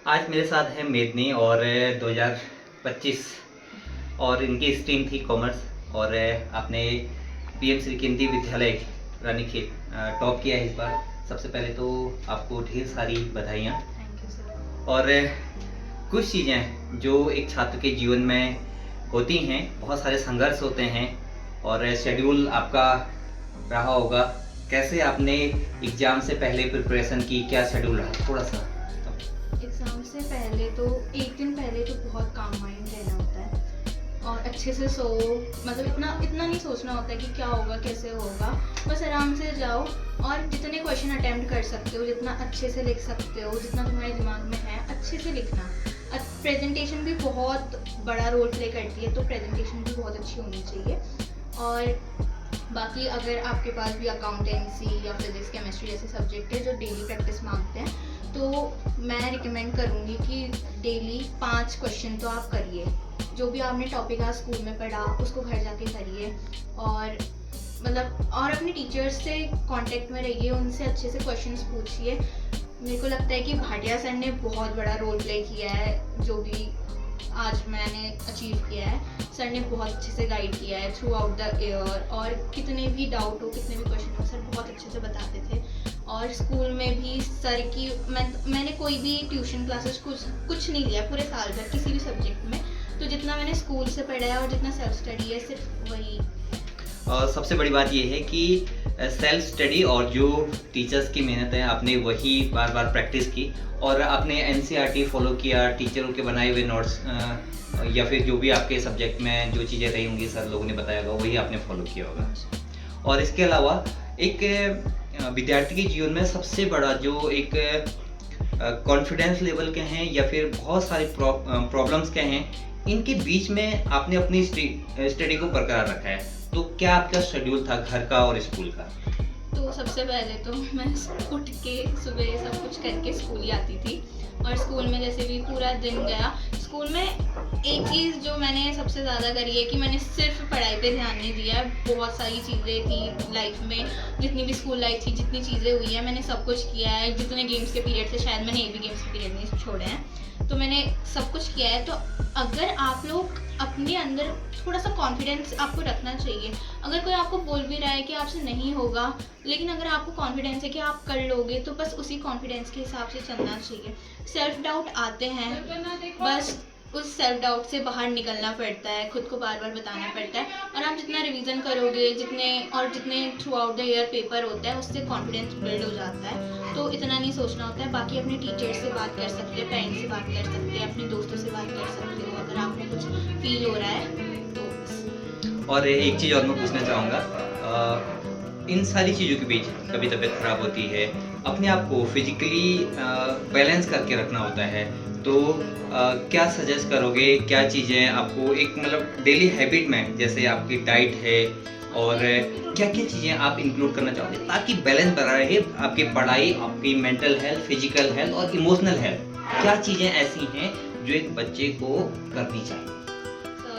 आज मेरे साथ है मेदनी और 2025 और इनकी स्ट्रीम थी कॉमर्स और आपने पीएम श्री केंद्रीय विद्यालय रानीखेत टॉप किया है इस बार। सबसे पहले तो आपको ढेर सारी बधाइयाँ। Thank you sir. और कुछ चीज़ें जो एक छात्र के जीवन में होती हैं, बहुत सारे संघर्ष होते हैं और शेड्यूल आपका रहा होगा। कैसे आपने एग्ज़ाम से पहले प्रिपरेशन की, क्या शेड्यूल रहा थोड़ा सा? एग्ज़ाम से पहले तो एक दिन पहले तो बहुत काम माइंड रहना होता है और अच्छे से सो, मतलब इतना नहीं सोचना होता है कि क्या होगा कैसे होगा। बस आराम से जाओ और जितने क्वेश्चन अटेम्प्ट कर सकते हो, जितना अच्छे से लिख सकते हो, जितना तुम्हारे दिमाग में है अच्छे से लिखना। प्रेजेंटेशन भी बहुत बड़ा रोल प्ले करती है, तो प्रेजेंटेशन भी बहुत अच्छी होनी चाहिए। और बाकी अगर आपके पास भी अकाउंटेंसी या फिजिक्स केमिस्ट्री जैसे सब्जेक्ट है जो डेली प्रैक्टिस मांगते हैं, तो मैं रिकमेंड करूँगी कि डेली 5 क्वेश्चन तो आप करिए। जो भी आपने टॉपिक आज स्कूल में पढ़ा उसको घर जाके करिए और और अपने टीचर्स से कांटेक्ट में रहिए, उनसे अच्छे से क्वेश्चंस पूछिए। मेरे को लगता है कि भाटिया सर ने बहुत बड़ा रोल प्ले किया है जो भी आज मैंने अचीव किया है। सर ने बहुत अच्छे से गाइड किया है थ्रू आउट द ईयर, और कितने भी डाउट हो, कितने भी क्वेश्चन हो, सर बहुत अच्छे से बताते थे। और स्कूल में भी सर की मैंने कोई भी ट्यूशन क्लासेस कुछ नहीं लिया पूरे साल भर किसी भी सब्जेक्ट में। तो जितना मैंने स्कूल से पढ़ा है और जितना सेल्फ स्टडी है सिर्फ वही। और सबसे बड़ी बात यह है कि सेल्फ स्टडी और जो टीचर्स की मेहनत है आपने वही बार बार प्रैक्टिस की और आपने एनसीईआरटी फॉलो किया, टीचरों के बनाए हुए नोट्स या फिर जो भी आपके सब्जेक्ट में जो चीज़ें रही होंगी सर लोगों ने बताया होगा वही आपने फॉलो किया होगा। और इसके अलावा एक विद्यार्थी के जीवन में सबसे बड़ा जो एक कॉन्फिडेंस लेवल के हैं या फिर बहुत सारे प्रॉब्लम्स के हैं, इनके बीच में आपने अपनी स्टडी को बरकरार रखा है। तो क्या आपका शेड्यूल था घर का और स्कूल का? तो सबसे पहले तो मैं उठ के सुबह सब कुछ करके स्कूल ही आती थी और स्कूल में जैसे भी पूरा दिन गया। स्कूल में एक चीज़ जो मैंने सबसे ज़्यादा करी है कि मैंने सिर्फ पढ़ाई पे ध्यान नहीं दिया है। बहुत सारी चीज़ें थी लाइफ में, जितनी भी स्कूल लाइफ थी, जितनी चीज़ें हुई है मैंने सब कुछ किया है। जितने गेम्स के पीरियड थे शायद मैंने एक भी गेम्स के पीरियड नहीं छोड़े हैं, तो मैंने सब कुछ किया है। तो अगर आप लोग अपने अंदर थोड़ा सा कॉन्फिडेंस आपको रखना चाहिए। अगर कोई आपको बोल भी रहा है कि आपसे नहीं होगा, लेकिन अगर आपको कॉन्फिडेंस है कि आप कर लोगे, तो बस उसी कॉन्फिडेंस के हिसाब से चलना चाहिए। सेल्फ डाउट आते हैं, बस उस सेल्फ डाउट से बाहर निकलना पड़ता है, खुद को बार बार बताना पड़ता है। और आप जितना रिवीजन करोगे, जितने through out the year paper होता है, उससे कॉन्फिडेंस बिल्ड हो जाता है। तो इतना नहीं सोचना होता है। बाकी अपने टीचर्स से बात कर सकते हैं, पेरेंट्स से बात कर सकते हैं, अपने दोस्तों से बात कर सकते हो अगर आपको कुछ फील हो रहा है तो। और एक चीज़ और मैं पूछना चाहूँगा, इन सारी चीज़ों के बीच कभी तबीयत खराब होती है, अपने आप को फिजिकली बैलेंस करके रखना होता है, तो क्या सजेस्ट करोगे? क्या चीज़ें आपको एक डेली हैबिट में, जैसे आपकी डाइट है और क्या क्या चीज़ें आप इंक्लूड करना चाहोगे ताकि बैलेंस बना रहे आपकी पढ़ाई, आपकी मेंटल हेल्थ, फिजिकल हेल्थ और इमोशनल हेल्थ? क्या चीज़ें ऐसी हैं जो एक बच्चे को करनी चाहिए?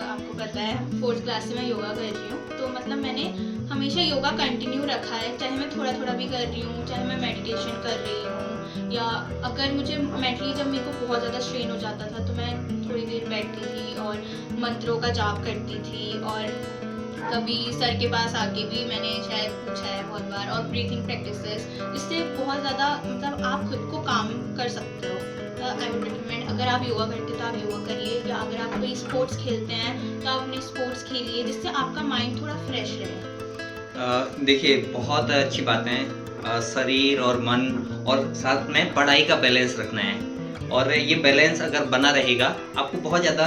आपको पता है 4th क्लास से मैं योगा कर रही हूँ, तो मैंने हमेशा योगा कंटिन्यू रखा है। चाहे मैं थोड़ा थोड़ा भी कर रही हूँ, चाहे मैं मेडिटेशन कर रही हूँ, या अगर मुझे मेंटली जब मेरे को बहुत ज़्यादा स्ट्रेन हो जाता था तो मैं थोड़ी देर बैठती थी और मंत्रों का जाप करती थी। और कभी सर के पास आके भी मैंने शायद पूछा है बहुत बार, और ब्रीथिंग प्रैक्टिसेस, इससे बहुत ज़्यादा आप खुद को काम कर सकते हो। आई वुड रिकमेंड, अगर आप योगा करते हो तो आप योगा करिए, या अगर आप कोई स्पोर्ट्स खेलते हैं तो आप अपने स्पोर्ट्स खेलिए, जिससे आपका माइंड थोड़ा फ्रेश रहे। देखिए, बहुत अच्छी बातें हैं। शरीर और मन और साथ में पढ़ाई का बैलेंस रखना है, और ये बैलेंस अगर बना रहेगा आपको बहुत ज़्यादा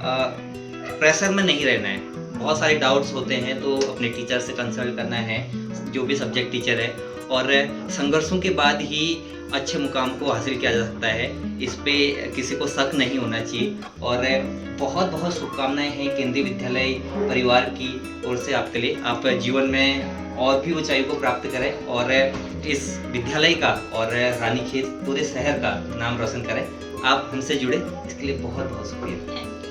प्रेशर में नहीं रहना है। बहुत सारे डाउट्स होते हैं तो अपने टीचर से कंसल्ट करना है, जो भी सब्जेक्ट टीचर है, और संघर्षों के बाद ही अच्छे मुकाम को हासिल किया जा सकता है। इस पे किसी को शक नहीं होना चाहिए। और बहुत बहुत शुभकामनाएं हैं केंद्रीय विद्यालय परिवार की ओर से आपके लिए। आप जीवन में और भी ऊंचाई को प्राप्त करें और इस विद्यालय का और रानीखेत पूरे शहर का नाम रोशन करें। आप हमसे जुड़े इसके लिए बहुत बहुत शुक्रिया। Thank you.